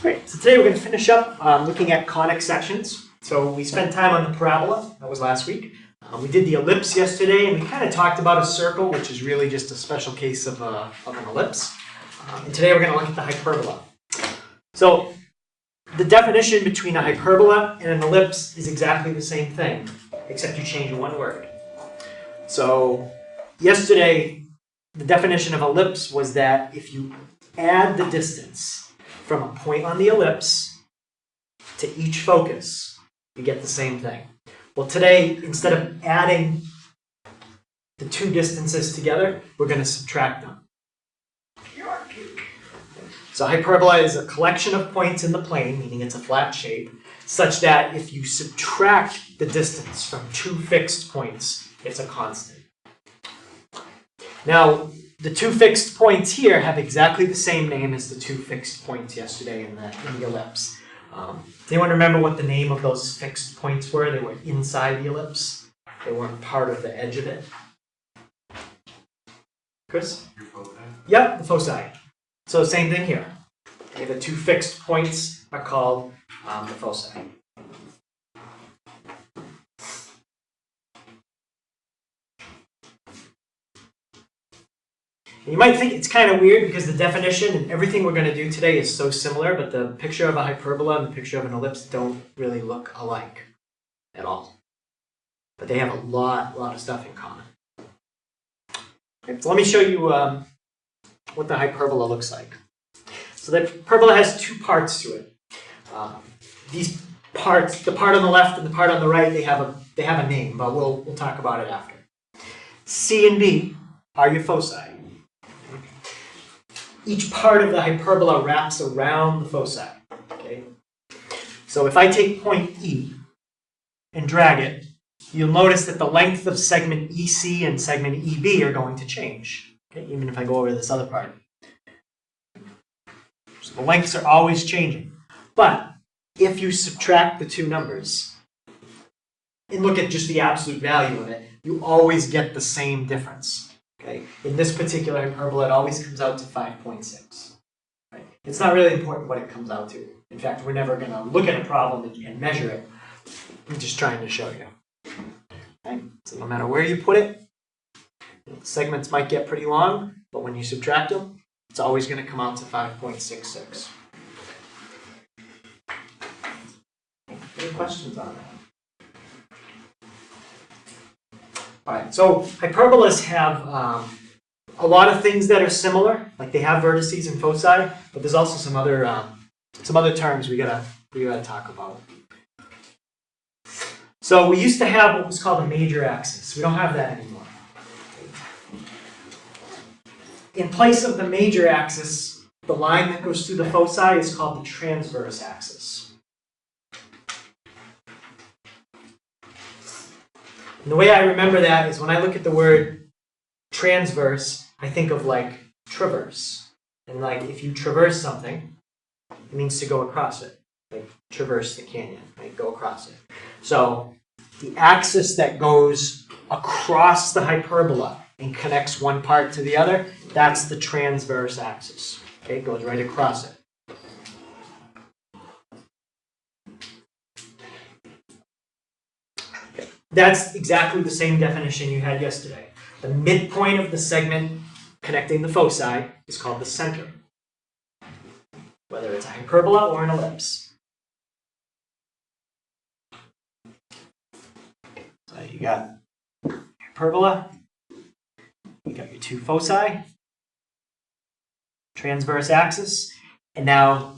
Great. So today we're going to finish up looking at conic sections. So we spent time on the parabola. That was last week. We did the ellipse yesterday, and we kind of talked about a circle, which is really just a special case of an ellipse. And today we're going to look at the hyperbola. So the definition between a hyperbola and an ellipse is exactly the same thing, except you change one word. So yesterday, the definition of ellipse was that if you add the distance from a point on the ellipse to each focus, you get the same thing. Well, today, instead of adding the two distances together, we're going to subtract them. So hyperbola is a collection of points in the plane, meaning it's a flat shape, such that if you subtract the distance from two fixed points, it's a constant. Now, the two fixed points here have exactly the same name as the two fixed points yesterday in the ellipse. Does anyone remember what the name of those fixed points were? They were inside the ellipse. They weren't part of the edge of it. Chris? Your foci? Yep, the foci. So same thing here. Okay, the two fixed points are called the foci. You might think it's kind of weird because the definition and everything we're going to do today is so similar, but the picture of a hyperbola and the picture of an ellipse don't really look alike at all. But they have a lot of stuff in common. Okay, so let me show you what the hyperbola looks like. So the hyperbola has two parts to it. These parts, the part on the left and the part on the right, they have a name, but we'll talk about it after. C and B are your foci. Each part of the hyperbola wraps around the foci. Okay? So if I take point E and drag it, you'll notice that the length of segment EC and segment EB are going to change. Okay? Even if I go over to this other part. So the lengths are always changing. But if you subtract the two numbers and look at just the absolute value of it, you always get the same difference. Okay. In this particular hyperbola, it always comes out to 5.6. Right? It's not really important what it comes out to. In fact, we're never going to look at a problem and measure it. I'm just trying to show you. Okay. So no matter where you put it, segments might get pretty long, but when you subtract them, it's always going to come out to 5.66. Any questions on that? All right, so hyperbolas have a lot of things that are similar, like they have vertices and foci, but there's also some other terms we gotta talk about. So we used to have what was called a major axis. We don't have that anymore. In place of the major axis, the line that goes through the foci is called the transverse axis. And the way I remember that is when I look at the word transverse, I think of like traverse. And like if you traverse something, it means to go across it. Like traverse the canyon, right? Go across it. So the axis that goes across the hyperbola and connects one part to the other, that's the transverse axis. Okay, it goes right across it. That's exactly the same definition you had yesterday. The midpoint of the segment connecting the foci is called the center, whether it's a hyperbola or an ellipse. So you got hyperbola, you got your two foci, transverse axis, and now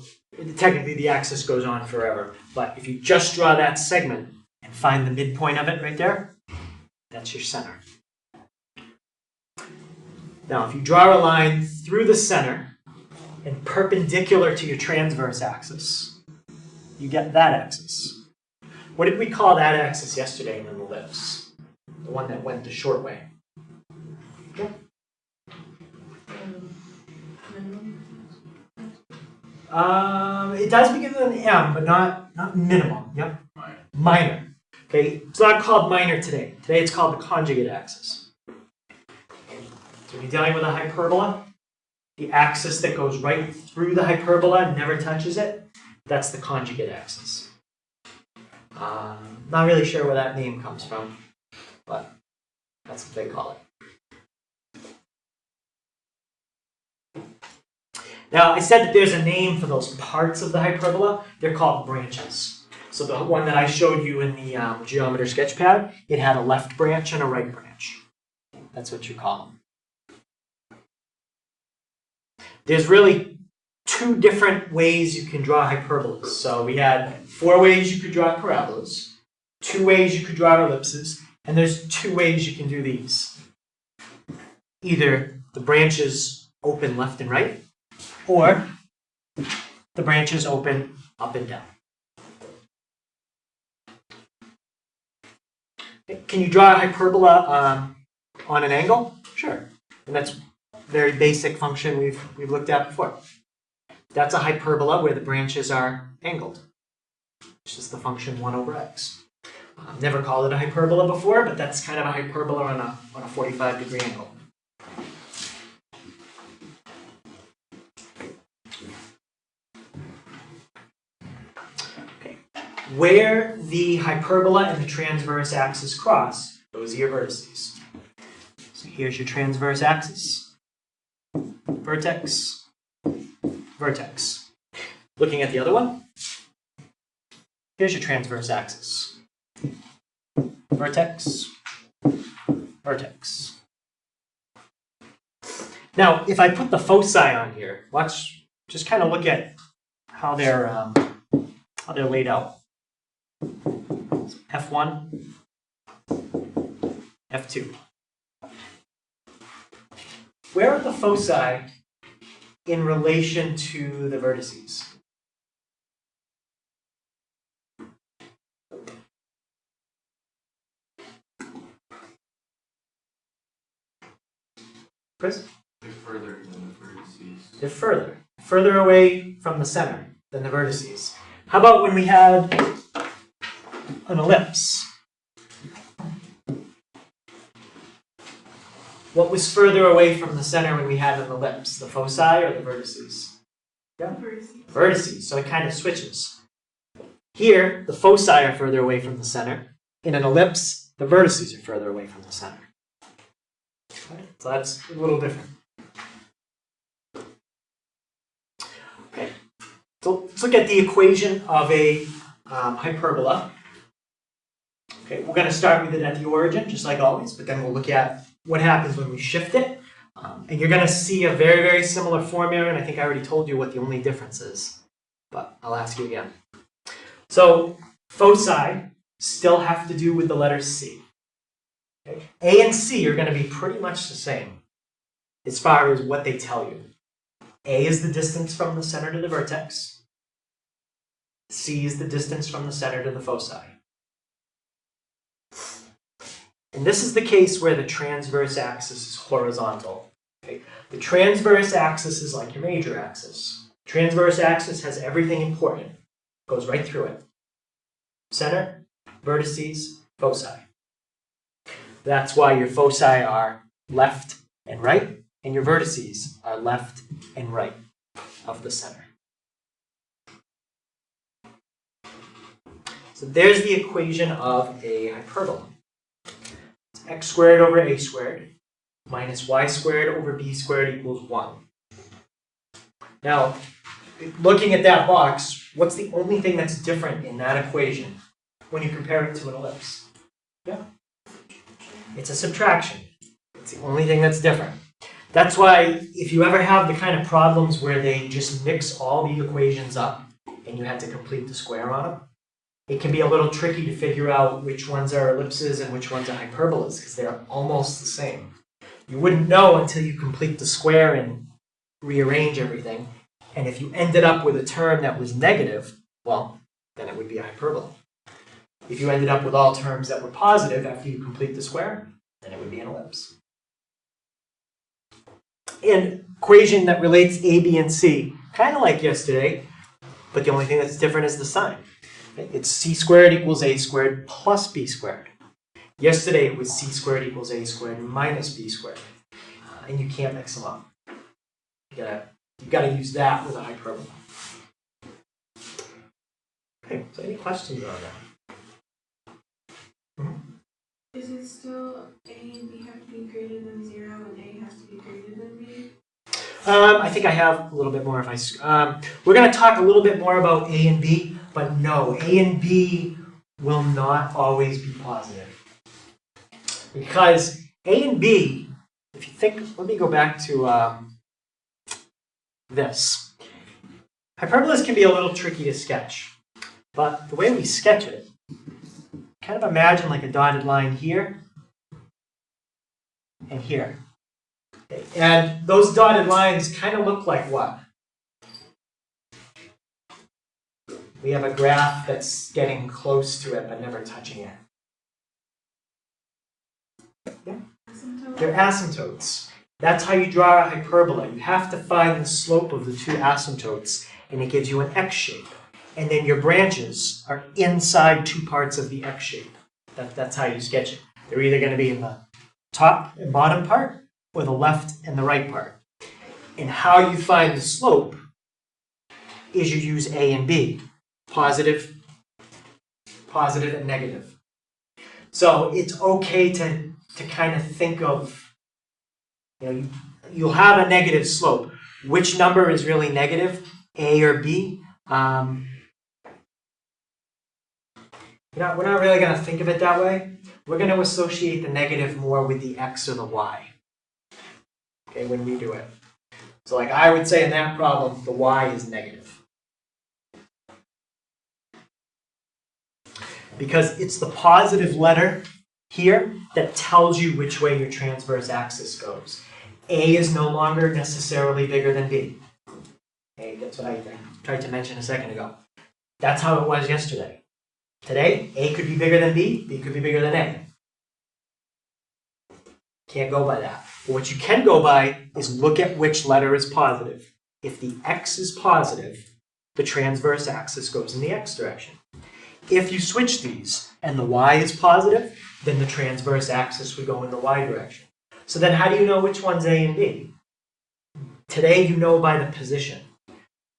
technically the axis goes on forever. But if you just draw that segment, and find the midpoint of it right there, that's your center. Now, if you draw a line through the center and perpendicular to your transverse axis, you get that axis. What did we call that axis yesterday in an ellipse? The one that went the short way. Okay. It does begin with an M, but not minimum. Yep. Minor. Okay, it's not called minor today. Today it's called the conjugate axis. So when you're dealing with a hyperbola, the axis that goes right through the hyperbola and never touches it, that's the conjugate axis. Not really sure where that name comes from, but that's what they call it. Now, I said that there's a name for those parts of the hyperbola. They're called branches. So the one that I showed you in the geometer sketchpad, it had a left branch and a right branch. That's what you call them. There's really two different ways you can draw hyperbolas. So we had 4 ways you could draw parabolas, 2 ways you could draw ellipses, and there's 2 ways you can do these. Either the branches open left and right, or the branches open up and down. Can you draw a hyperbola on an angle? Sure. And that's a very basic function we've looked at before. That's a hyperbola where the branches are angled. It's just the function 1 over x. Never called it a hyperbola before, but that's kind of a hyperbola on a 45-degree angle. Okay. Where the hyperbola and the transverse axis cross, those are your vertices. So here's your transverse axis, vertex, vertex. Looking at the other one, here's your transverse axis. Vertex, vertex. Now, if I put the foci on here, watch, just kind of look at how they're laid out. F1, F2. Where are the foci in relation to the vertices? Chris? They're further than the vertices. They're further away from the center than the vertices. How about when we had an ellipse? What was further away from the center when we had an ellipse? The foci or the vertices? Yeah? Vertices, so it kind of switches. Here, the foci are further away from the center. In an ellipse, the vertices are further away from the center. Okay, so that's a little different. Okay, so let's look at the equation of a hyperbola. Okay, we're going to start with it at the origin, just like always, but then we'll look at what happens when we shift it. And you're going to see a very, very similar formula, and I think I already told you what the only difference is, but I'll ask you again. So foci still have to do with the letter C. Okay. A and C are going to be pretty much the same as far as what they tell you. A is the distance from the center to the vertex. C is the distance from the center to the foci. And this is the case where the transverse axis is horizontal. Okay. The transverse axis is like your major axis. Transverse axis has everything important. Goes right through it. Center, vertices, foci. That's why your foci are left and right, and your vertices are left and right of the center. So there's the equation of a hyperbola. It's x squared over a squared minus y squared over b squared equals 1. Now, looking at that box, what's the only thing that's different in that equation when you compare it to an ellipse? Yeah. It's a subtraction. It's the only thing that's different. That's why if you ever have the kind of problems where they just mix all the equations up and you have to complete the square on them, it can be a little tricky to figure out which ones are ellipses and which ones are hyperbolas because they're almost the same. You wouldn't know until you complete the square and rearrange everything. And if you ended up with a term that was negative, well, then it would be a hyperbola. If you ended up with all terms that were positive after you complete the square, then it would be an ellipse. An equation that relates A, B, and C, kind of like yesterday, but the only thing that's different is the sign. It's c squared equals a squared plus b squared. Yesterday it was c squared equals a squared minus b squared. And you can't mix them up. You've got to use that with a hyperbola. Okay, so any questions on that? Is it still A and B have to be greater than 0 and A has to be greater than B? I think I have a little bit more if I... we're going to talk a little bit more about A and B, but no, A and B will not always be positive. Because A and B, if you think... Let me go back to this. Hyperbolas can be a little tricky to sketch, but the way we sketch it, kind of imagine like a dotted line here and here. Okay. And those dotted lines kind of look like what? We have a graph that's getting close to it but never touching it. Yeah. They're asymptotes. That's how you draw a hyperbola. You have to find the slope of the two asymptotes, and it gives you an X shape. And then your branches are inside two parts of the X shape. That's how you sketch it. They're either going to be in the top and bottom part, or the left and the right part. And how you find the slope is you use A and B. Positive, positive, and negative. So it's okay to kind of think of, you'll have a negative slope. Which number is really negative, A or B? We're not really going to think of it that way. We're going to associate the negative more with the X or the Y. Okay, when we do it. So like I would say in that problem, the Y is negative. Because it's the positive letter here that tells you which way your transverse axis goes. A is no longer necessarily bigger than B. Okay, that's what I tried to mention a second ago. That's how it was yesterday. Today, A could be bigger than B, B could be bigger than A. Can't go by that. But what you can go by is look at which letter is positive. If the X is positive, the transverse axis goes in the X direction. If you switch these and the Y is positive, then the transverse axis would go in the Y direction. So then how do you know which one's A and B? Today you know by the position.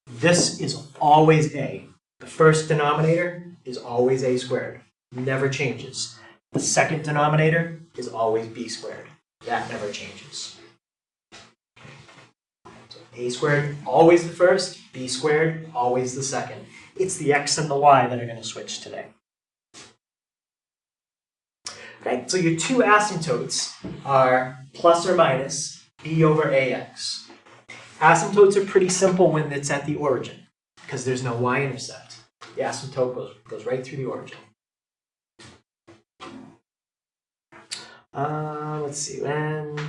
This is always A. The first denominator is always A squared. Never changes. The second denominator is always B squared. That never changes. So A squared, always the first. B squared, always the second. It's the X and the Y that are going to switch today. Okay, so your two asymptotes are plus or minus B over AX. Asymptotes are pretty simple when it's at the origin, because there's no y-intercept. The asymptote goes right through the origin. Let's see, when... we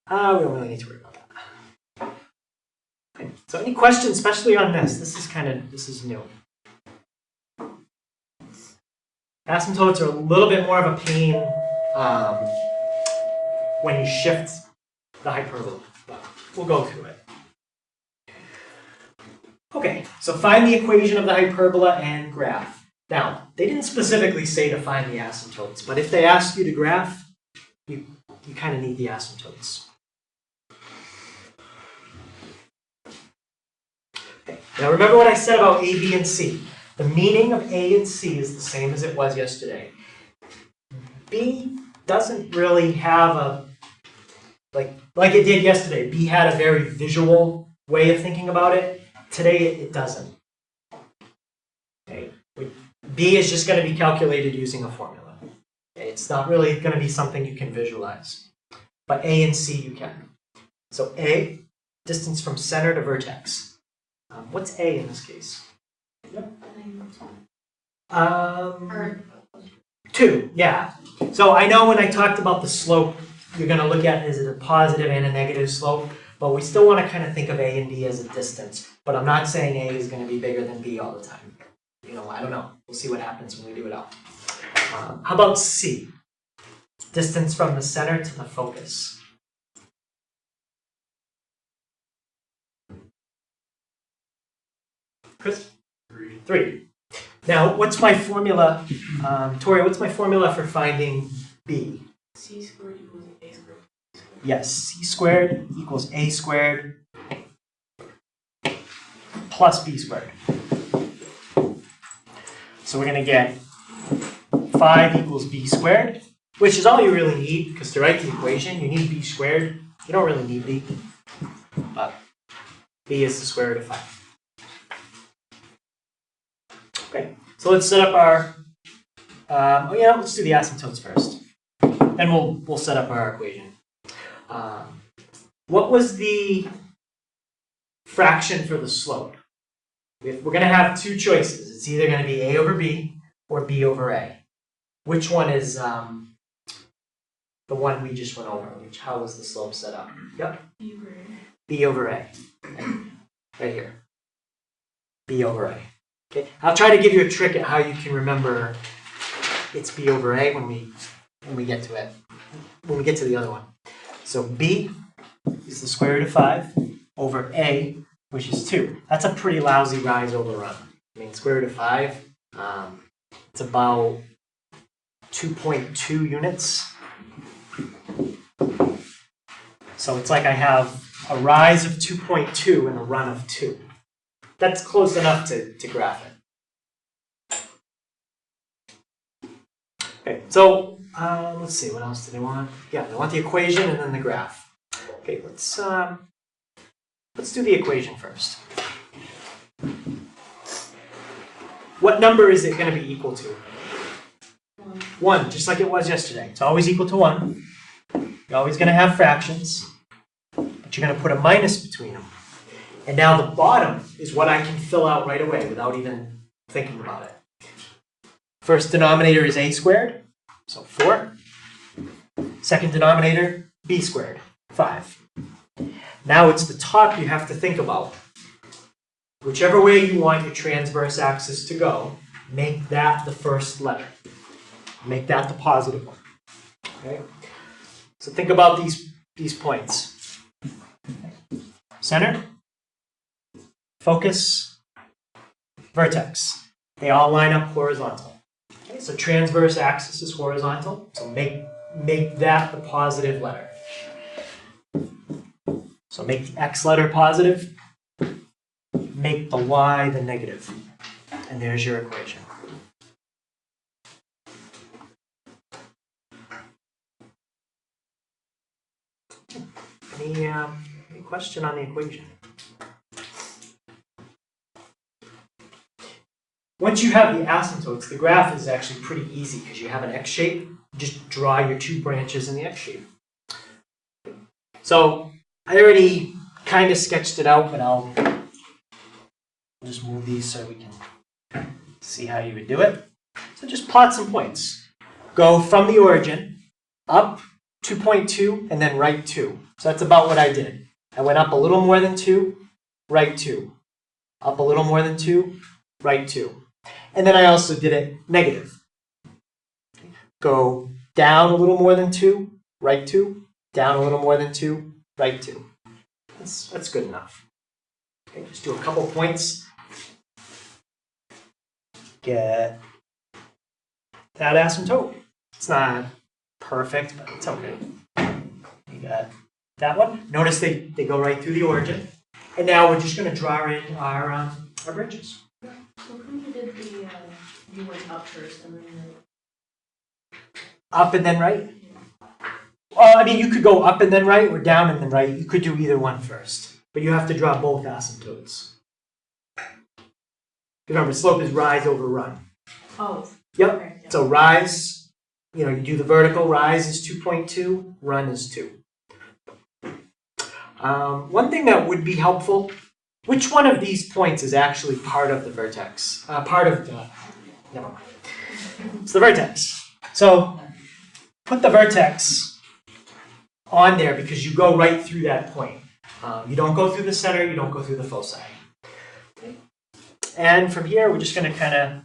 don't really need to worry about that. Okay, so any questions, especially on this? This is new. Asymptotes are a little bit more of a pain when you shift the hyperbola, but we'll go through it. Okay, so find the equation of the hyperbola and graph. Now, they didn't specifically say to find the asymptotes, but if they ask you to graph, you kind of need the asymptotes. Okay. Now remember what I said about A, B, and C. The meaning of A and C is the same as it was yesterday. B doesn't really have a, like it did yesterday. B had a very visual way of thinking about it. Today it doesn't. Okay. B is just going to be calculated using a formula. Okay. It's not really going to be something you can visualize. But A and C you can. So A, distance from center to vertex. What's A in this case? Yep. 2, yeah. So I know when I talked about the slope, you're going to look at is it a positive and a negative slope, but we still want to kind of think of A and B as a distance. But I'm not saying A is going to be bigger than B all the time. I don't know. We'll see what happens when we do it out. How about C? Distance from the center to the focus. Chris? 3. Now, what's my formula, Tori, what's my formula for finding B? C squared equals A squared. Yes, c squared equals a squared plus b squared. So we're going to get 5 equals b squared, which is all you really need, because to write the equation, you need b squared. You don't really need b, but b is the square root of 5. Okay, so let's set up our, let's do the asymptotes first. Then we'll set up our equation. What was the fraction for the slope? We're going to have two choices. It's either going to be a over b or b over a. Which one is the one we just went over? How was the slope set up? Yep. B over A. B over a. Right here. B over a. Okay. I'll try to give you a trick at how you can remember it's b over a when we get to it. When we get to the other one. So b is the square root of 5 over a, which is 2. That's a pretty lousy rise over run. I mean, square root of 5, it's about 2.2 units. So it's like I have a rise of 2.2 and a run of 2. That's close enough to graph it. Okay, so let's see, what else do they want? Yeah, they want the equation and then the graph. Okay, let's do the equation first. What number is it going to be equal to? 1, just like it was yesterday. It's always equal to 1. You're always going to have fractions, but you're going to put a minus between them. And now the bottom is what I can fill out right away without even thinking about it. First denominator is a squared, so 4. Second denominator, b squared, 5. Now it's the top you have to think about. Whichever way you want your transverse axis to go, make that the first letter. Make that the positive one. Okay? So think about these points. Center, focus, vertex. They all line up horizontal. Okay, so transverse axis is horizontal, so make that the positive letter. So make the x letter positive, make the y the negative. And there's your equation. Any question on the equation? Once you have the asymptotes, the graph is actually pretty easy because you have an X shape. Just draw your 2 branches in the X shape. So I already kind of sketched it out, but I'll just move these so we can see how you would do it. So just plot some points. Go from the origin, up 2.2, and then right 2. So that's about what I did. I went up a little more than 2, right 2. Up a little more than 2, right 2. And then I also did it negative. Go down a little more than 2, right 2. Down a little more than 2, right 2. That's good enough. Okay, just do a couple points. Get that asymptote. It's not perfect, but it's okay. You got that one. Notice they go right through the origin. And now we're just going to draw in our branches. So when you did the, you went up first and then Up and then right? Well, I mean, you could go up and then right or down and then right. You could do either one first. But you have to draw both asymptotes. Remember, slope is rise over run. Oh. Yep. Okay, yeah. So rise, you do the vertical. Rise is 2.2. Run is 2. One thing that would be helpful, which one of these points is actually part of the vertex? Never mind. It's the vertex. So put the vertex on there because you go right through that point. You don't go through the center, you don't go through the foci. And from here, we're just going to kind of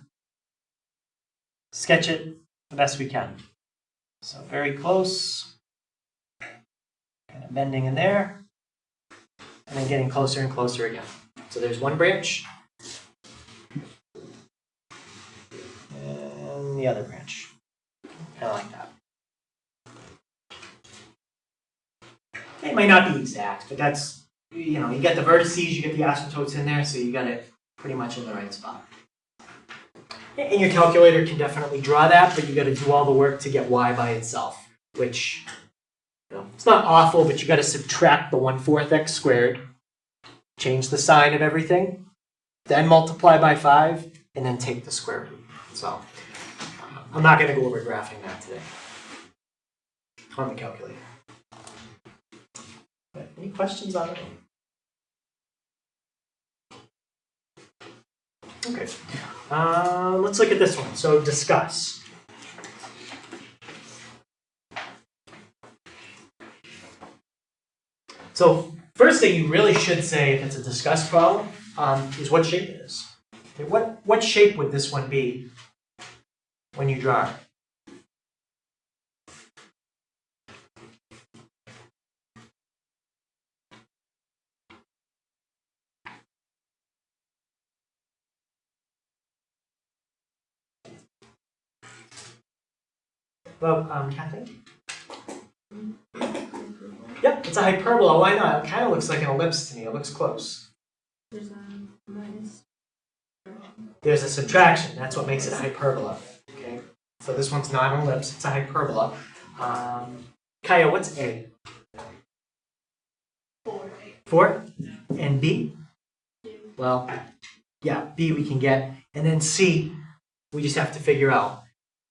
sketch it the best we can. So very close, kind of bending in there, and then getting closer and closer again. So there's one branch, and the other branch, kind of like that. It might not be exact, but that's, you know, you get the vertices, you get the asymptotes in there, so you got it pretty much in the right spot. And your calculator can definitely draw that, but you got to do all the work to get y by itself, which, you know, it's not awful, but you got to subtract the 1/4 x squared, change the sign of everything, then multiply by 5, and then take the square root. So I'm not going to go over graphing that today on the calculator. Any questions on it? Okay. Let's look at this one. So discuss. So first thing you really should say if it's a discuss problem is what shape it is. Okay, what shape would this one be when you draw it? Well, Kathleen? Yep, it's a hyperbola. Why not? It kind of looks like an ellipse to me. It looks close. There's a minus. There's a subtraction. That's what makes it a hyperbola. Okay. So this one's not an ellipse. It's a hyperbola. Kaya, what's A? 4. 4? And B? Well, yeah, B we can get. And then C, we just have to figure out.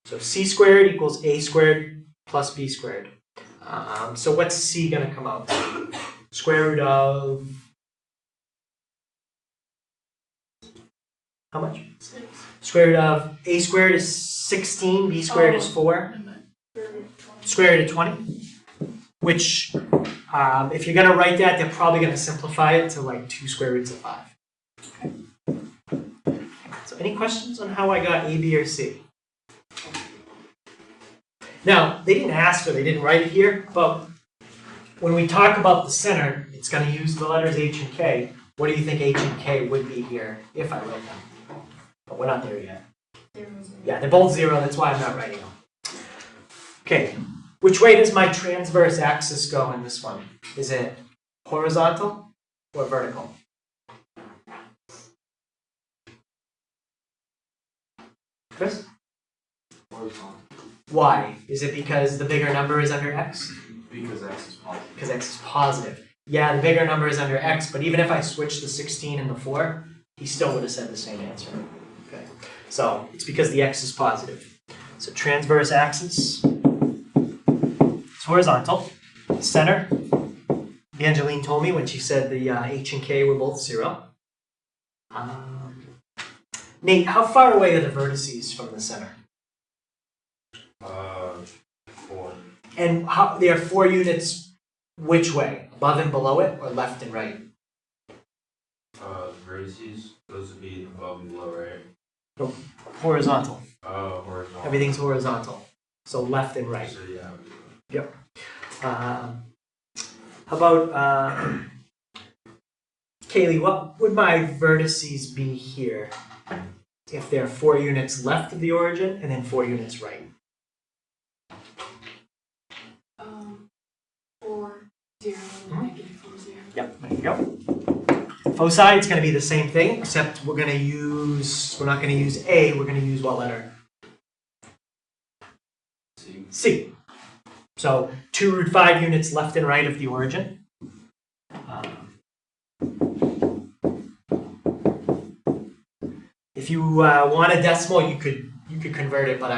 So C squared equals A squared plus B squared. So what's C going to come out? Square root of... How much? 6. Square root of A squared is 16, B squared is 4. Square root of 20. Which, if you're going to write that, they're probably going to simplify it to like 2 square roots of 5. Okay. So any questions on how I got A, B, or C? Now, they didn't ask or they didn't write it here, but when we talk about the center, it's going to use the letters H and K. What do you think H and K would be here if I wrote them? But we're not there yet. Yeah, they're both 0, that's why I'm not writing them. Okay, which way does my transverse axis go in this one? Is it horizontal or vertical? Chris? Horizontal. Why? Is it because the bigger number is under x? Because x is positive. Because x is positive. Yeah, the bigger number is under x, but even if I switch the 16 and the 4, he still would have said the same answer. Okay, so it's because the x is positive. So transverse axis is horizontal. Center, Evangeline told me when she said the h and k were both 0. Nate, how far away are the vertices from the center? 4. And how they are 4 units which way? Above and below it, or left and right? Vertices, those would be above and below, right? Horizontal. Horizontal. Everything's horizontal. So left and right. So yeah. Yep. How about Kaylee, what would my vertices be here if they're 4 units left of the origin and then 4 units right? 4, 0, negative 4, 0. Yep, there you go. Foci, it's going to be the same thing, except we're not going to use A, we're going to use what letter? C. C. So 2 root 5 units left and right of the origin. If you want a decimal, you could convert it, but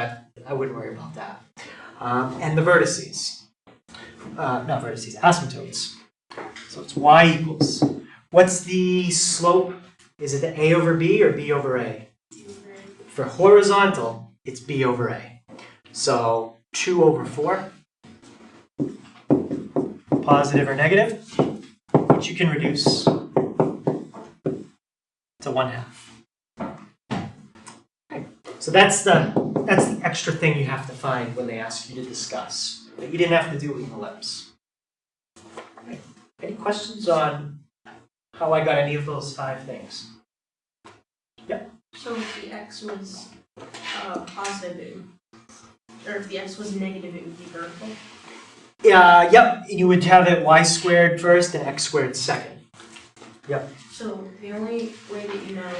I wouldn't worry about that. And the vertices. Not vertices, asymptotes. So it's y equals. What's the slope? Is it the A over B or B over A? For horizontal, it's B over A. So 2 over 4, positive or negative, which you can reduce to 1/2. Okay. So that's the extra thing you have to find when they ask you to discuss. That you didn't have to do with an ellipse. Okay. Any questions on how I got any of those 5 things? Yep. So if the x was positive, or if the x was negative, it would be vertical. Yep, you would have it y squared first and x squared second. Yep. So the only way that you know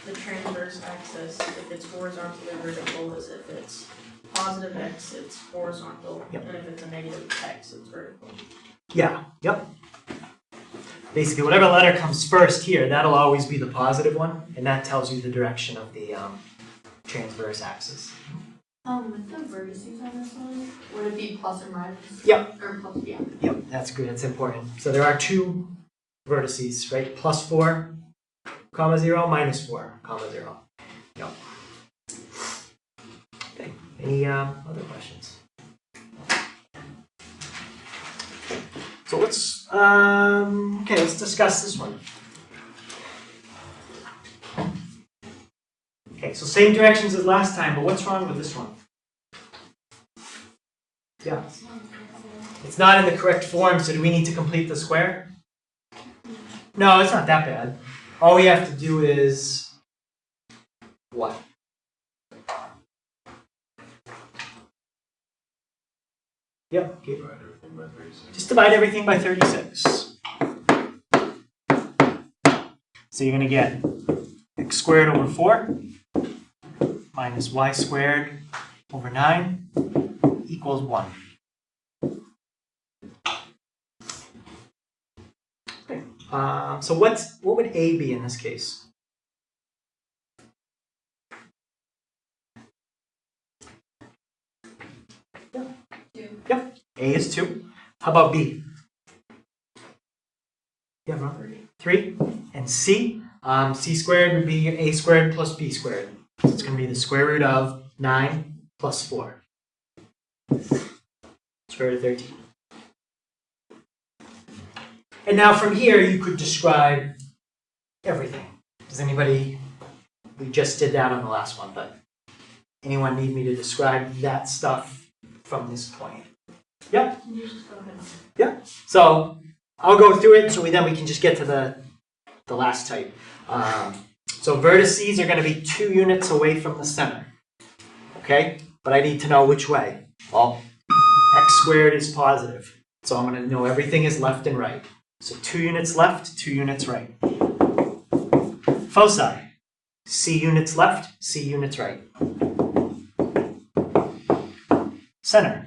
the transverse axis, if it's horizontally vertical, is if it's positive x, it's horizontal, Yep. and if it's a negative x, it's vertical. Yeah, yep. Basically, whatever letter comes first here, that'll always be the positive one, and that tells you the direction of the transverse axis. With the vertices on this one, would it be plus or minus? Yep. Or plus, yeah. Yep, that's good, that's important. So there are two vertices, right? +4, comma 0, -4, comma 0. Yep. Okay, any other questions? So let's, let's discuss this one. Okay, so same directions as last time, but what's wrong with this one? Yeah. It's not in the correct form, so do we need to complete the square? No, it's not that bad. All we have to do is what? Yep. Okay. Just divide everything by 36. So you're going to get x squared over 4 minus y squared over 9 equals 1. Okay. So what would a be in this case? Yep, a is 2. How about b? Yeah, bro. 3. And c? C squared would be a squared plus b squared. So it's going to be the square root of 9 plus 4. Square root of 13. And now from here, you could describe everything. Does anybody, we just did that on the last one, but anyone need me to describe that stuff from this point? Yep. Can you just go ahead? Yeah. So I'll go through it so then we can just get to the last type. So vertices are going to be 2 units away from the center. Okay? But I need to know which way. Well, x squared is positive. So I'm going to know everything is left and right. So 2 units left, 2 units right. Foci. C units left, C units right. Center.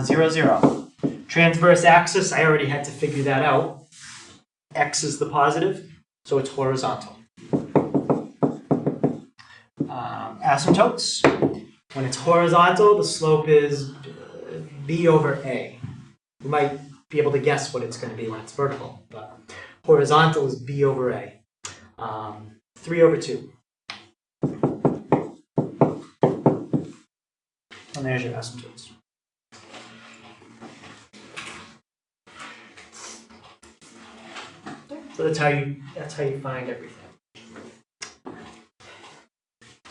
0, 0. Transverse axis, I already had to figure that out. X is the positive, so it's horizontal. Asymptotes. When it's horizontal, the slope is b over a. You might be able to guess what it's going to be when it's vertical, but horizontal is b over a. 3 over 2. And there's your asymptotes. So that's how you find everything.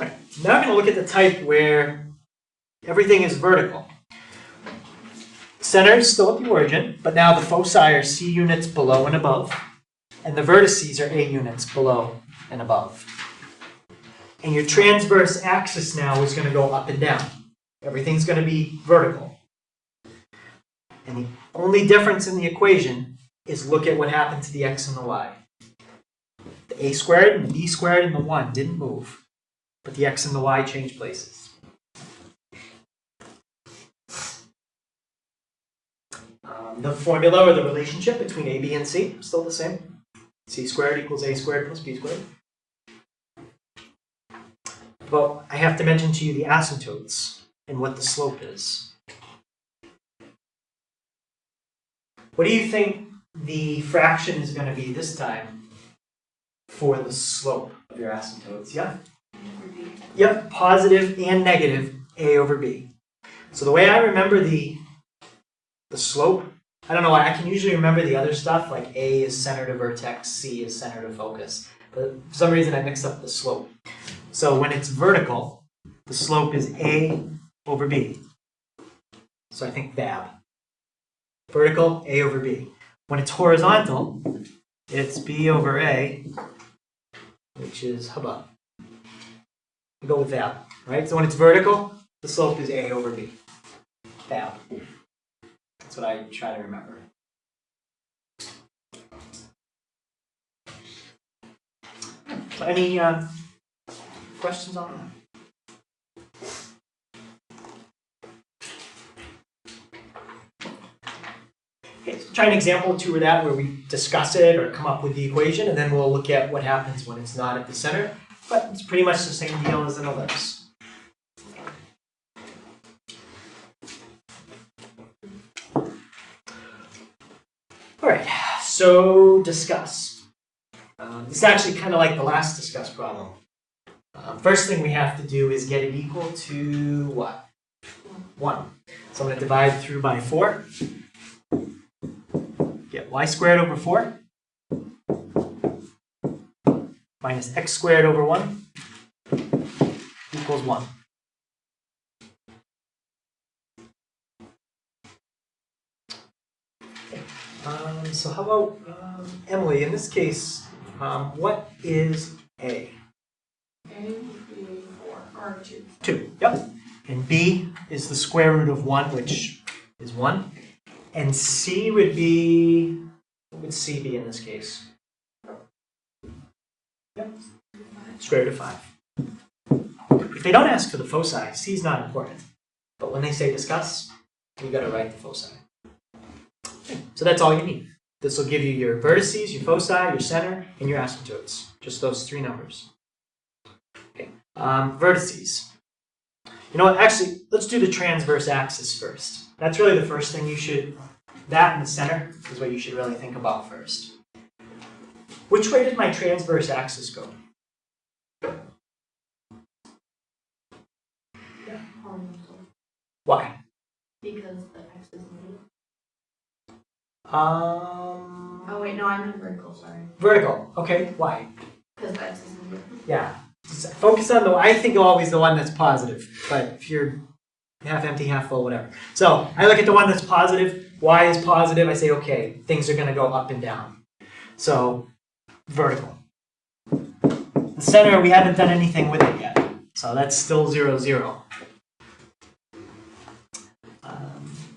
Right. Now I'm going to look at the type where everything is vertical. Center is still at the origin, but now the foci are C units below and above, and the vertices are A units below and above. And your transverse axis now is going to go up and down. Everything's going to be vertical. And the only difference in the equation is look at what happened to the x and the y. The a squared and the b squared and the 1 didn't move, but the x and the y changed places. The formula or the relationship between a, b, and c is still the same. C squared equals a squared plus b squared. But I have to mention to you the asymptotes and what the slope is. What do you think the fraction is going to be this time for the slope of your asymptotes? Yeah? Yep, positive and negative a over b. So the way I remember the slope, I don't know why, I can usually remember the other stuff, like a is center to vertex, c is center to focus. But for some reason I mixed up the slope. So when it's vertical, the slope is a over b. So I think VAB. Vertical, a over b. When it's horizontal, it's b over a, which is hubba. We go with VAB, right? So when it's vertical, the slope is a over b. VAB. That's what I try to remember. So any questions on that? Okay, so try an example or two of that where we discuss it or come up with the equation, and then we'll look at what happens when it's not at the center. But it's pretty much the same deal as an ellipse. All right, so discuss. This is actually kind of like the last discuss problem. First thing we have to do is get it equal to what? 1. So I'm going to divide through by 4. Get y squared over 4 minus x squared over 1 equals 1. So how about Emily, in this case, what is A? A would be 4 or 2. 2, yep. And B is the square root of 1, which is 1. And C would be, what would C be in this case? Yep. Square root of 5. If they don't ask for the foci, C is not important. But when they say discuss, you got to write the foci. Okay. So that's all you need. This will give you your vertices, your foci, your center, and your asymptotes. Just those 3 numbers. Okay. Vertices. You know what? Actually, let's do the transverse axis first. That's really the first thing you should, that in the center is what you should really think about first. Which way did my transverse axis go? Horizontal. Why? Because the x is negative. Oh wait, no, I meant vertical, sorry. Vertical. Okay, why? Because the x is negative. Yeah. Just focus on the, I think always the one that's positive, but if you're half empty, half full, whatever. So I look at the one that's positive, y is positive, I say, okay, things are going to go up and down. So, vertical. The center, we haven't done anything with it yet, so that's still 0, 0.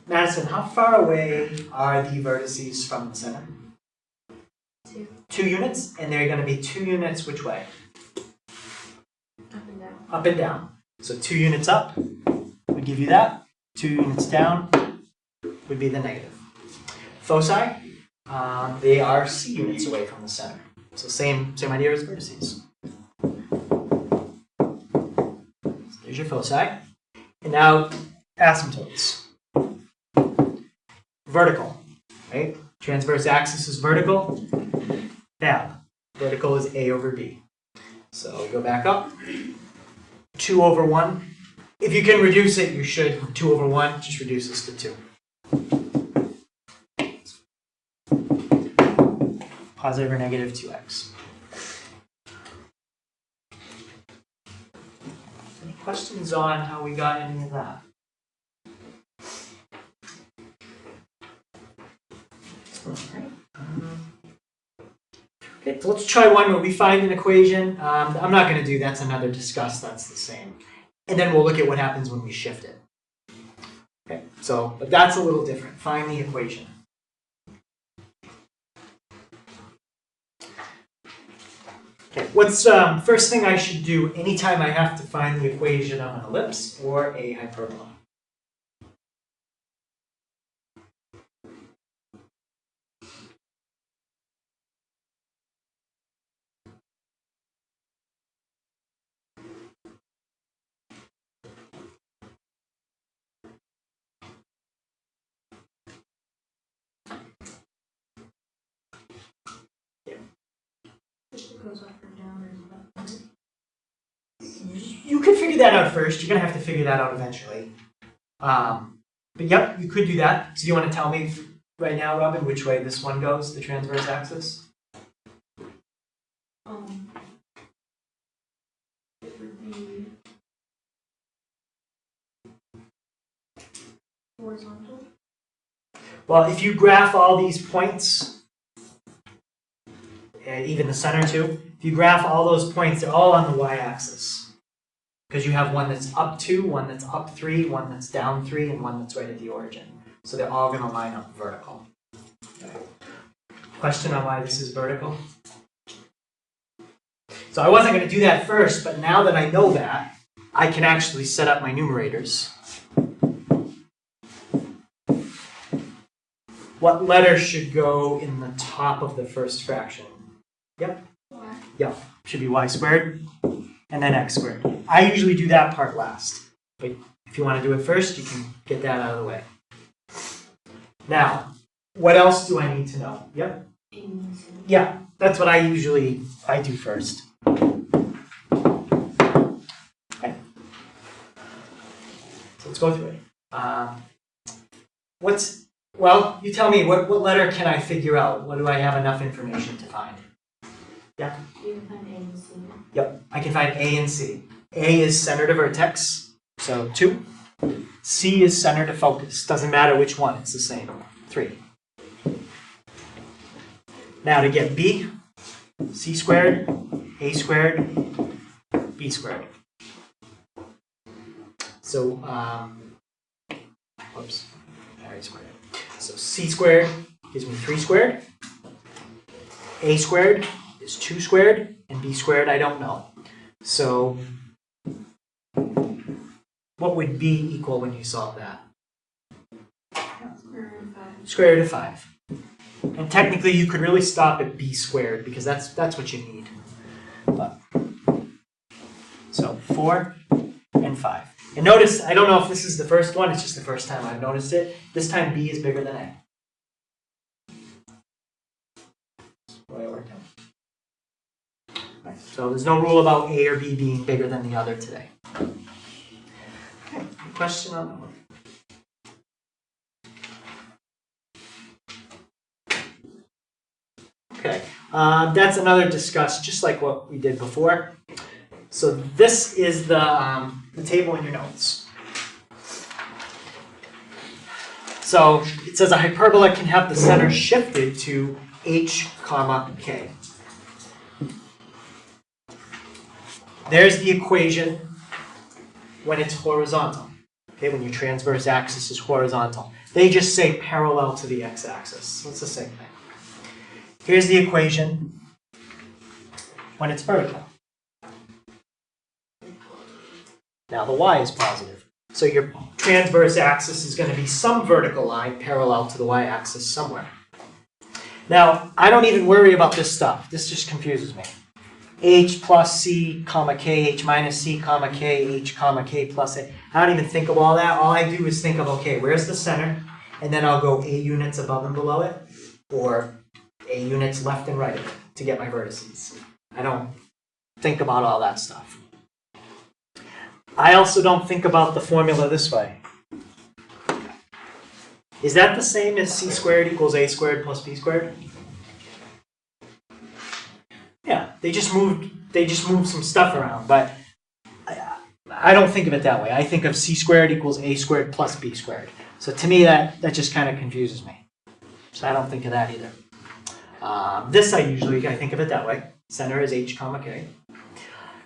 Madison, how far away are the vertices from the center? 2. 2 units, and they're going to be 2 units which way? Up and down. Up and down. So 2 units up would give you that. 2 units down would be the negative. Foci, they are C units away from the center. So same idea as vertices. So there's your foci. And now asymptotes. Vertical, right? Transverse axis is vertical. Fab. Vertical is A over B. So go back up. 2 over 1. If you can reduce it, you should. 2 over 1 just reduce this to 2. Positive or negative 2x. Any questions on how we got any of that? Okay, so let's try one where we find an equation. I'm not going to do that's another discuss, that's the same. And then we'll look at what happens when we shift it. Okay, so, but that's a little different. Find the equation. Okay, what's first thing I should do anytime I have to find the equation of an ellipse or a hyperbola? Goes up or down or something. You could figure that out first. You're going to have to figure that out eventually. But yep, you could do that. So do you want to tell me right now, Robin, which way this one goes, the transverse axis? It would be horizontal. Well, if you graph all these points, even the center too, if you graph all those points, they're all on the y-axis. Because you have one that's up 2, one that's up 3, one that's down 3, and one that's right at the origin. So they're all going to line up vertical. Okay. Question on why this is vertical? So I wasn't going to do that first, but now that I know that, I can actually set up my numerators. What letter should go in the top of the first fraction? Yep. Y. Yep. Should be y squared and then x squared. I usually do that part last. But if you want to do it first, you can get that out of the way. Now, what else do I need to know? Yep. Yeah, that's what I do first. Okay. So let's go through it. Well, you tell me, what letter can I figure out? What do I have enough information to find? Yeah? You can find A and C. Yep, I can find A and C. A is center to vertex, so 2. C is center to focus. Doesn't matter which one, it's the same. 3. Now to get B, C squared, A squared, B squared. So, whoops, A squared. So C squared gives me 3 squared, A squared is 2 squared, and B squared I don't know. So what would B equal when you solve that? Square root of 5. And technically you could really stop at B squared because that's what you need. But, so 4 and 5. And notice, I don't know if this is the first one, it's just the first time I've noticed it. This time B is bigger than A. That's the way it worked out. Right, so there's no rule about A or B being bigger than the other today. Okay, question on that one? Okay, that's another discuss, just like what we did before. So this is the table in your notes. So it says a hyperbola can have the center shifted to h, k. There's the equation when it's horizontal. Okay, when your transverse axis is horizontal. They just say parallel to the x-axis. So it's the same thing. Here's the equation when it's vertical. Now the y is positive. So your transverse axis is going to be some vertical line parallel to the y-axis somewhere. Now, I don't even worry about this stuff. This just confuses me. H plus C, comma K, H minus C, comma K, H, comma K plus A. I don't even think of all that. All I do is think of, okay, where's the center? And then I'll go A units above and below it, or A units left and right to get my vertices. I don't think about all that stuff. I also don't think about the formula this way. Is that the same as C squared equals A squared plus B squared? Yeah, they just moved some stuff around, but I don't think of it that way. I think of C squared equals A squared plus B squared. So to me, that just kind of confuses me. So I don't think of that either. This I think of it that way. Center is H, comma K.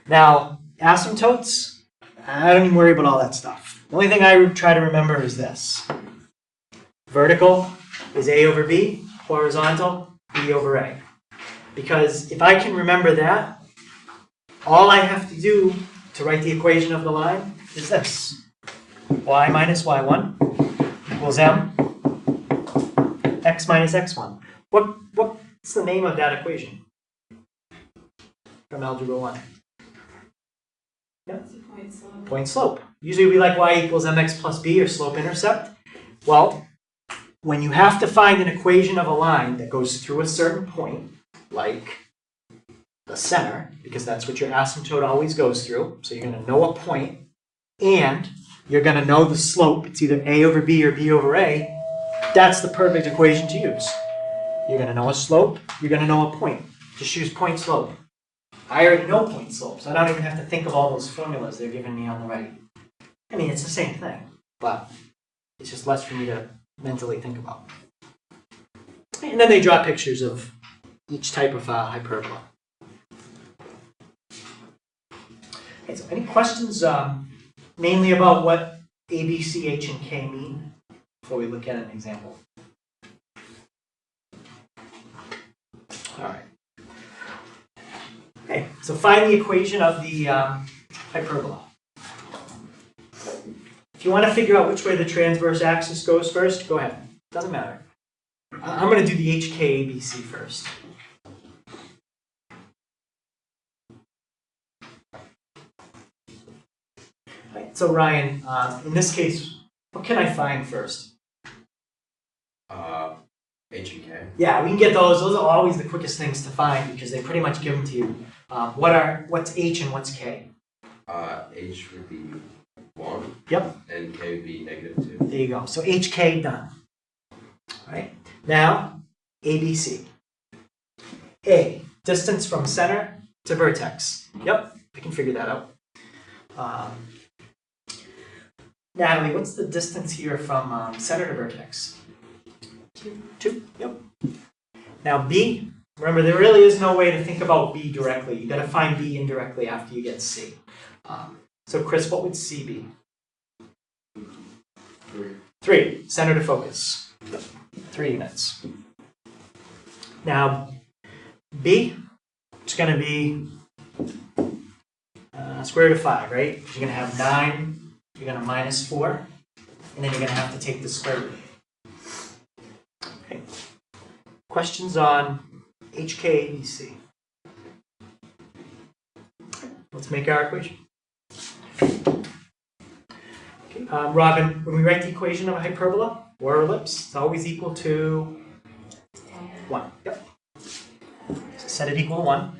Now, asymptotes, I don't even worry about all that stuff. The only thing I try to remember is this. Vertical is A over B, horizontal, B over A. Because if I can remember that, all I have to do to write the equation of the line is this. Y minus y1 equals m, x minus x1. What's the name of that equation from Algebra 1? Yep. Point slope. Usually we like y equals mx plus b or slope intercept. Well, when you have to find an equation of a line that goes through a certain point, like the center, because that's what your asymptote always goes through, so you're going to know a point, and you're going to know the slope, it's either a over b or b over a, that's the perfect equation to use. You're going to know a slope, you're going to know a point. Just use point slope. I already know point slope, so I don't even have to think of all those formulas they're giving me on the right. I mean, it's the same thing, but it's just less for me to mentally think about. And then they draw pictures of each type of hyperbola. Okay, so any questions mainly about what A, B, C, H, and K mean before we look at an example. All right. Okay, so find the equation of the hyperbola. If you want to figure out which way the transverse axis goes first, go ahead. Doesn't matter. I'm going to do the HKABC first. Right, so Ryan, in this case, what can I find first? H and K. Yeah, we can get those. Those are always the quickest things to find because they pretty much give them to you. What's H and what's K? H would be 1. Yep. And K would be -2. There you go. So HK done. All right. Now, ABC. A, distance from center to vertex. Yep, I can figure that out. Natalie, what's the distance here from center to vertex? 2. Yep. Now B, remember there really is no way to think about B directly. You got to find B indirectly after you get C. So Chris, what would C be? 3. Center to focus. 3 units. Now B, it's going to be square root of 5, right? You're going to have 9. You're going to minus 4, and then you're going to have to take the square root. Okay. Questions on HKABC? Let's make our equation. Okay. Robin, when we write the equation of a hyperbola or ellipse, it's always equal to 1. Yep. So set it equal to 1.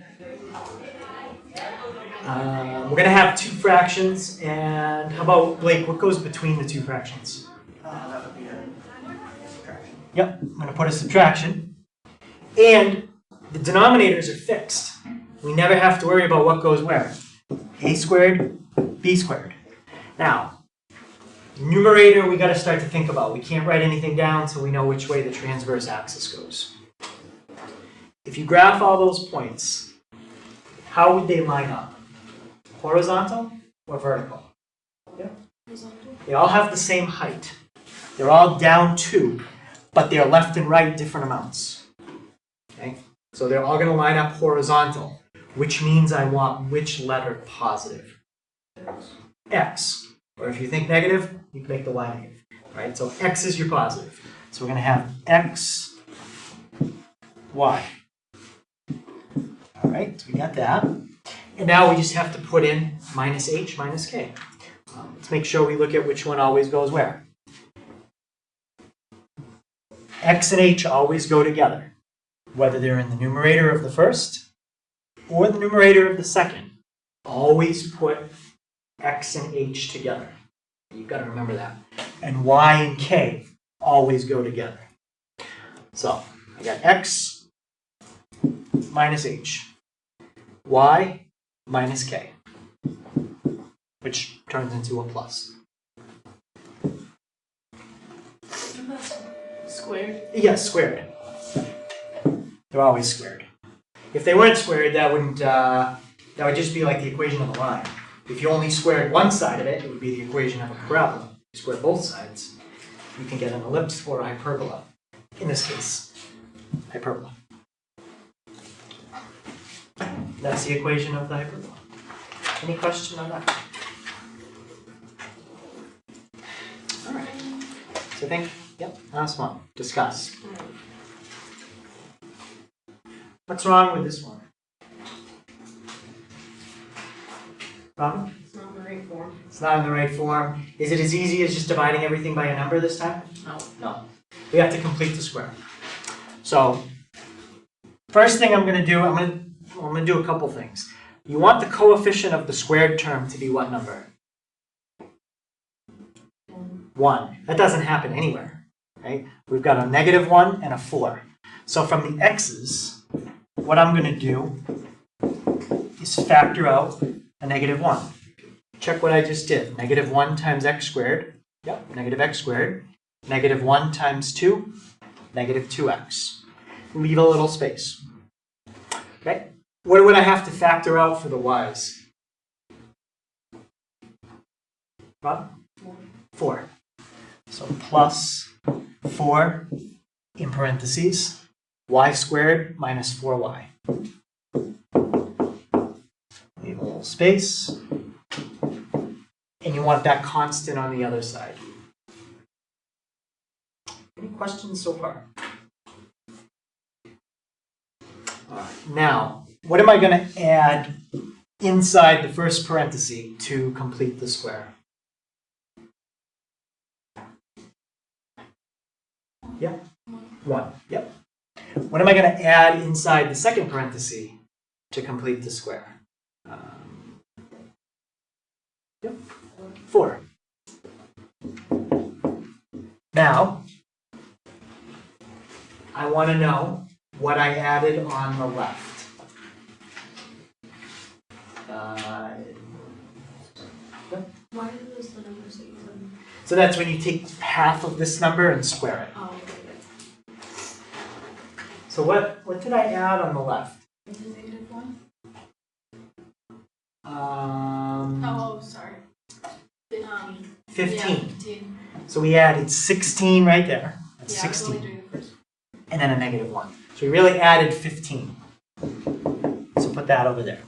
We're going to have 2 fractions, and how about, Blake, what goes between the 2 fractions? That would be a subtraction. Yep, I'm going to put a subtraction. And the denominators are fixed. We never have to worry about what goes where. A squared, B squared. Now, numerator we got to start to think about. We can't write anything down so we know which way the transverse axis goes. If you graph all those points, how would they line up? Horizontal or vertical? Yeah. They all have the same height. They're all down 2, but they're left and right different amounts. Okay? So they're all going to line up horizontal, which means I want which letter positive? X. Or if you think negative, you can make the y negative. Right? So X is your positive. So we're going to have X, Y. All right, so we got that. And now we just have to put in minus H minus K. Let's make sure we look at which one always goes where. X and H always go together, whether they're in the numerator of the first or the numerator of the second. Always put X and H together. You've got to remember that. And Y and K always go together. So I got X minus H, Y minus K, which turns into a plus. Squared. Yes, squared. They're always squared. If they weren't squared, that would just be like the equation of a line. If you only squared one side of it, it would be the equation of a parabola. If you square both sides, you can get an ellipse or a hyperbola. In this case, hyperbola. That's the equation of the hyperbola. Any question on that? All right. So I think, yep, last one. Discuss. What's wrong with this one? Robin? It's not in the right form. It's not in the right form. Is it as easy as just dividing everything by a number this time? No. No. We have to complete the square. So, first thing I'm going to do, I'm going to do a couple things. You want the coefficient of the squared term to be what number? 1. That doesn't happen anywhere. Right? We've got a -1 and a 4. So from the x's, what I'm going to do is factor out a -1. Check what I just did. -1 times x squared. Yep, negative x squared. -1 times 2, -2x. Leave a little space. Okay? What would I have to factor out for the y's? Rob? 4. So plus 4 in parentheses, y squared minus 4y. Leave a little space. And you want that constant on the other side. Any questions so far? All right, now, what am I going to add inside the first parenthesis to complete the square? Yep, 1. Yep. What am I going to add inside the second parenthesis to complete the square? Yep, 4. Now, I want to know what I added on the left. Why are those the numbers that you put in? So that's when you take half of this number and square it. Oh, okay. So what did I add on the left? Is it -1? Um, Oh, sorry. 15. Yeah, 15. So we added 16 right there. That's Yeah, I was only 16. doing the first. And then a -1. So we really added 15. So put that over there.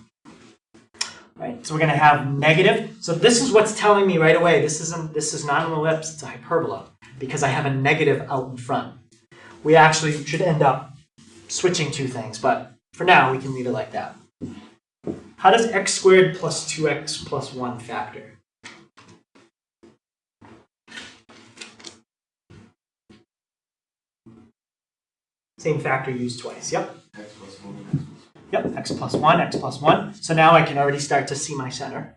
Right, so we're going to have negative. So this is what's telling me right away. This is not an ellipse, it's a hyperbola, because I have a negative out in front. We actually should end up switching two things, but for now we can leave it like that. How does x squared plus 2x plus 1 factor? Same factor used twice, yep. X plus 1. Yep, x plus 1, x plus 1. So now I can already start to see my center.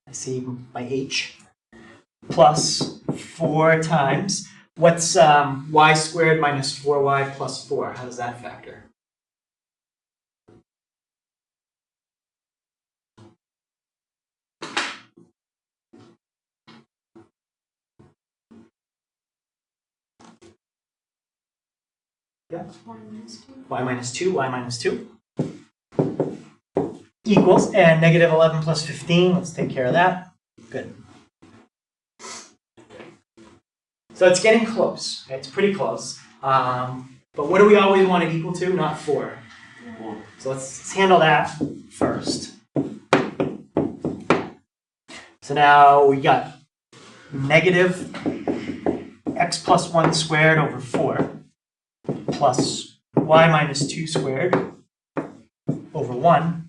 I see my h. Plus 4 times. What's y squared minus 4y plus 4? How does that factor? Yeah. Y minus 2, y minus 2. Equals, and negative 11 plus 15, let's take care of that. Good. So it's getting close, okay? It's pretty close. But what do we always want it equal to? Not 4. So let's handle that first. So now we got negative x plus 1 squared over 4 plus y minus 2 squared over 1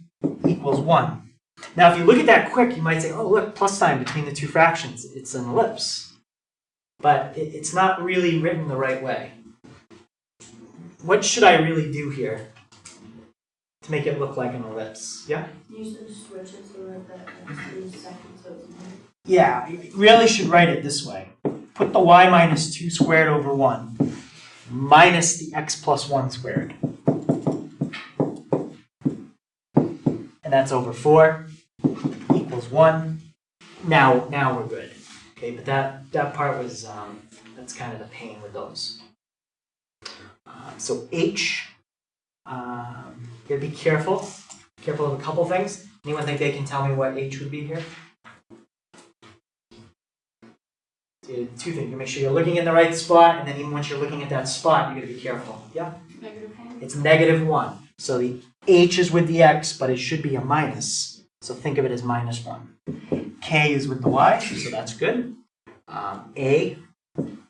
equals 1. Now, if you look at that quick, you might say, oh, look, plus sign between the two fractions. It's an ellipse. But it's not really written the right way. What should I really do here to make it look like an ellipse? Yeah? Use the switches so that x is second, so it's -1. Yeah, you really should write it this way. Put the y minus 2 squared over 1 minus the x plus 1 squared. And that's over 4 equals 1. Now we're good. Okay, but that part was, that's kind of the pain with those. So h, you gotta be careful. Careful of a couple things. Anyone think they can tell me what h would be here? So two things. You make sure you're looking in the right spot, and then even once you're looking at that spot, you gotta be careful. Yeah? -1. It's -1. So the h is with the x, but it should be a minus. So think of it as -1. K is with the y, so that's good. A,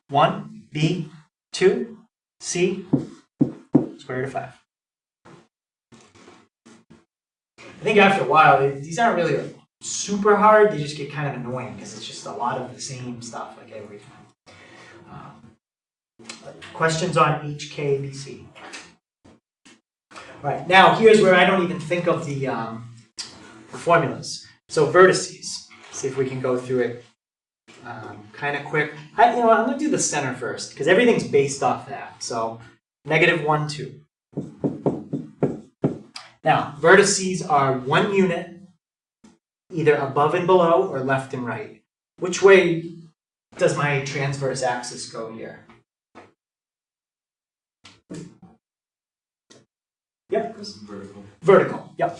1, B, 2, C, square root of 5. I think after a while, these aren't really super hard, they just get kind of annoying because it's just a lot of the same stuff like every time. Questions on H, K, B, C? Right, now here's where I don't even think of the formulas. So vertices, see if we can go through it kind of quick. I'm going to do the center first because everything's based off that. So -1, 2. Now, vertices are 1 unit, either above and below or left and right. Which way does my transverse axis go here? Yep. Vertical. Vertical, yep.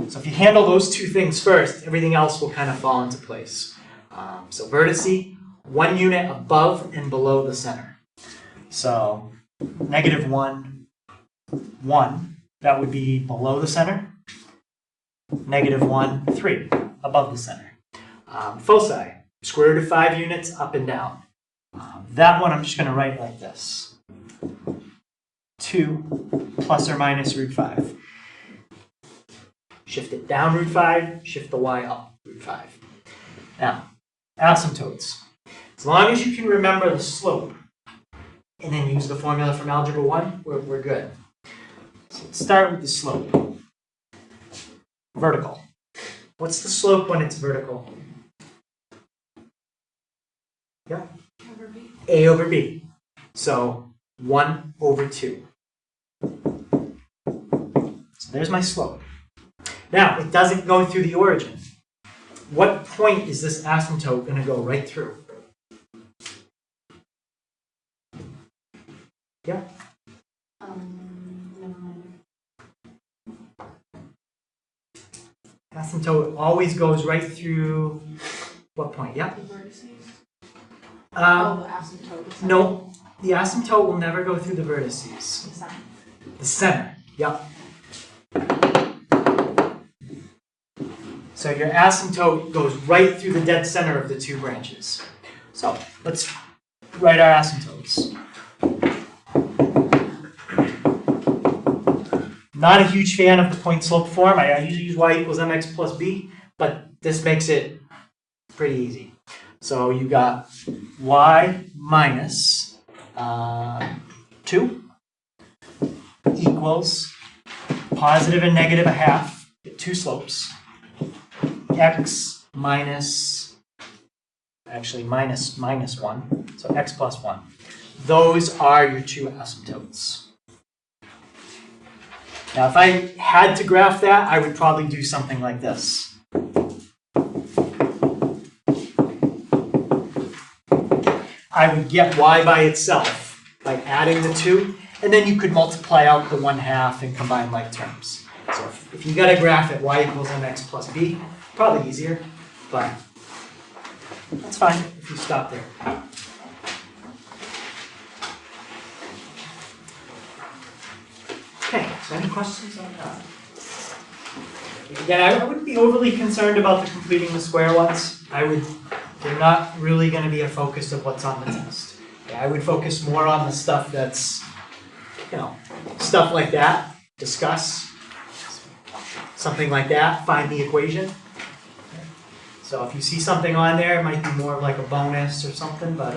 So if you handle those two things first, everything else will kind of fall into place. So vertice, 1 unit above and below the center. So -1, 1, that would be below the center. -1, 3, above the center. Foci, square root of 5 units up and down. That one I'm just going to write like this. 2 plus or minus root 5. Shift it down root 5, shift the y up root 5. Now, asymptotes. As long as you can remember the slope and then use the formula from Algebra 1, we're good. So let's start with the slope. Vertical. What's the slope when it's vertical? Yeah. Over B. A over B. So 1 over 2. So there's my slope. Now, it doesn't go through the origin. What point is this asymptote going to go right through? Yeah. Never mind. Asymptote always goes right through what point? Yeah. The vertices. The asymptote. The No, the asymptote will never go through the vertices. center. The center. Yep. So your asymptote goes right through the dead center of the two branches. So let's write our asymptotes. Not a huge fan of the point slope form. I usually use y equals mx plus b, but this makes it pretty easy. So you got y minus 2 equals positive and negative a half, get two slopes, x minus, actually minus 1, so x plus 1. Those are your two asymptotes. Now, if I had to graph that, I would probably do something like this. I would get y by itself by adding the 2, and then you could multiply out the 1/2 and combine like terms. So if you got to graph it, y equals mx plus b, probably easier, but that's fine if you stop there. Okay, so any questions on that? Again, I wouldn't be overly concerned about the completing the square ones. They're not really going to be a focus of what's on the test. Yeah, I would focus more on the stuff that's, stuff like that, discuss, something like that, find the equation. So if you see something on there, it might be more of like a bonus or something, but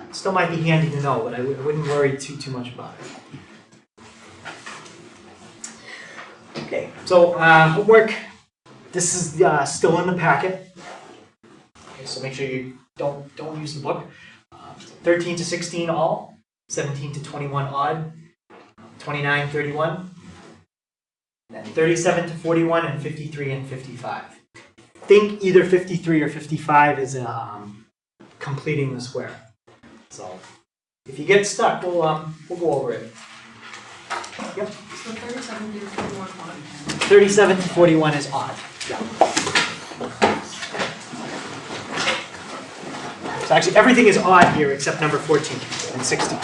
it still might be handy to know, but I wouldn't worry too much about it. Okay, so homework, this is still in the packet. Okay, so make sure you don't use the book. 13 to 16 all, 17 to 21 odd, 29, 31, then 37 to 41, and 53 and 55. Think either 53 or 55 is completing the square. So if you get stuck, we'll go over it. Yep. So 37 to 41 odd. 37 to 41 is odd. Yeah. So actually everything is odd here except number 14 and 16.